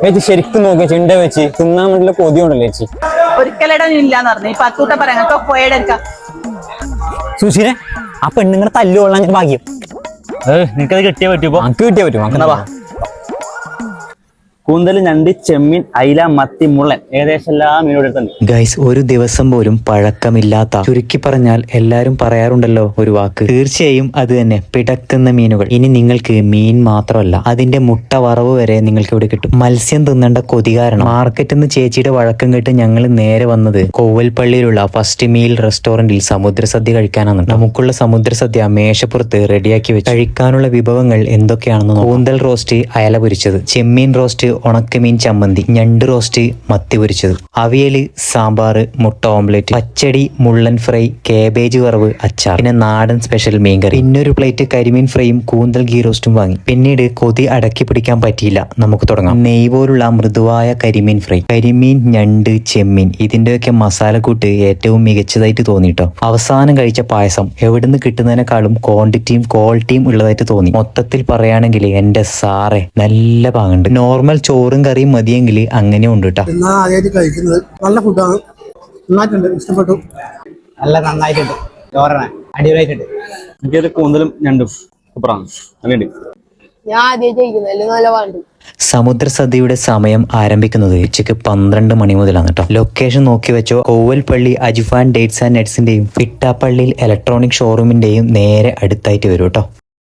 ചേച്ചി ശരിക്കും നോക്കിയ ചിണ്ട വെച്ച് തിന്നാൻ വേണ്ടിയുള്ള കൊതി ഉണ്ടല്ലോ ചേച്ചി. ഒരിക്കലിട ഇല്ലാന്ന് പറഞ്ഞു ഈ പത്തൂട്ട പറയാ പോയെടുക്കാം. സുശീലെ ആ പെണ്ണുങ്ങളെ തല്ലുകൊള്ളാൻ ഞാൻ ഭാഗ്യം. നിനക്കത് കിട്ടിയേ പറ്റൂ. നമുക്ക് കിട്ടിയാ പറ്റും. വാ. കൂന്തൽ, ഞണ്ട്, ചെമ്മീൻ, അയില, മത്തി, മുള്ളൻ ഏകദേശം എല്ലാ മീനോട് എടുത്തുണ്ട്. ഗൈസ്, ഒരു ദിവസം പോലും പഴക്കമില്ലാത്ത, ചുരുക്കി പറഞ്ഞാൽ എല്ലാരും പറയാറുണ്ടല്ലോ ഒരു വാക്ക്, തീർച്ചയായും അത് തന്നെ, പിടക്കുന്ന മീനുകൾ. ഇനി നിങ്ങൾക്ക് മീൻ മാത്രമല്ല, അതിന്റെ മുട്ട വറവ് വരെ നിങ്ങൾക്ക് ഇവിടെ കിട്ടും. മത്സ്യം തിന്നേണ്ട കൊതി കാരണം മാർക്കറ്റിൽ നിന്ന് ചേച്ചിയുടെ വഴക്കം കേട്ട് ഞങ്ങൾ നേരെ വന്നത് കോവൽപ്പള്ളിയിലുള്ള ഫസ്റ്റ് മീൽ റെസ്റ്റോറന്റിൽ സമുദ്രസദ്യ കഴിക്കാനാണ്. നമുക്കുള്ള സമുദ്രസദ്യ മേശപ്പുറത്ത് റെഡിയാക്കി വെച്ച് കഴിക്കാനുള്ള വിഭവങ്ങൾ എന്തൊക്കെയാണെന്ന് നോക്കാം. കൂന്തൽ റോസ്റ്റ്, അയല പൊരിച്ചത്, ചെമ്മീൻ റോസ്റ്റ്, ഉണക്കമീൻ ചമ്മന്തി, ഞണ്ട് റോസ്റ്റ്, മത്തി പൊരിച്ചത്, അവിയല്, സാമ്പാർ, മുട്ട ഓംലെറ്റ്, പച്ചടി, മുള്ളൻ ഫ്രൈ, കേബേജ് വറവ്, അച്ചാർ, പിന്നെ നാടൻ സ്പെഷ്യൽ മീൻകറി, പിന്നെ ഒരു പ്ലേറ്റ് കരിമീൻ ഫ്രൈയും കൂന്തൽ ഗീ റോസ്റ്റും വാങ്ങി. പിന്നീട് കൊതി അടക്കി പിടിക്കാൻ പറ്റിയില്ല, നമുക്ക് തുടങ്ങാം. നെയ് പോലുള്ള മൃദുവായ കരിമീൻ ഫ്രൈ, കരിമീൻ, ഞണ്ട്, ചെമ്മീൻ, ഇതിന്റെയൊക്കെ മസാലക്കൂട്ട് ഏറ്റവും മികച്ചതായിട്ട് തോന്നിട്ടോ. അവസാനം കഴിച്ച പായസം എവിടുന്ന് കിട്ടുന്നതിനേക്കാളും ക്വാണ്ടിറ്റിയും ക്വാളിറ്റിയും ഉള്ളതായിട്ട് തോന്നി. മൊത്തത്തിൽ പറയുകയാണെങ്കിൽ എന്റെ സാറെ നല്ല പാങ്ങുണ്ട്. നോർമൽ ചോറും കറിയും മതിയെങ്കിൽ അങ്ങനെ ഉണ്ട് കേട്ടോ. ആദ്യമായിട്ട് കഴിക്കുന്നത് നല്ല ഫുഡാണ്, നന്നായിട്ടുണ്ട്, ഇഷ്ടപ്പെട്ടു. നല്ല നന്നായിട്ടുണ്ട്, ചോറാണ് അടിപൊളിയായിട്ടുണ്ട്. എനിക്കൊരു കൂന്തലും ഞണ്ടും സൂപ്പറാണ്, നല്ലുണ്ട്. ഞാൻ ആദ്യമായിട്ട് കഴിക്കുന്നത് നല്ല പാണ്ട്. സമുദ്രസദ്യയുടെ സമയം ആരംഭിക്കുന്നത് ഉച്ചയ്ക്ക് 12 മണി മുതലാണ് കേട്ടോ. ലൊക്കേഷൻ നോക്കി വെച്ചോ, കോവൽപ്പള്ളി അജിഫാൻ ഡേറ്റ്സ് ആൻഡ് നട്ട്സിന്റെയും പിട്ടാപ്പള്ളിയിൽ ഇലക്ട്രോണിക് ഷോറൂമിന്റെയും നേരെ അടുത്തായിട്ട് വരും കേട്ടോ.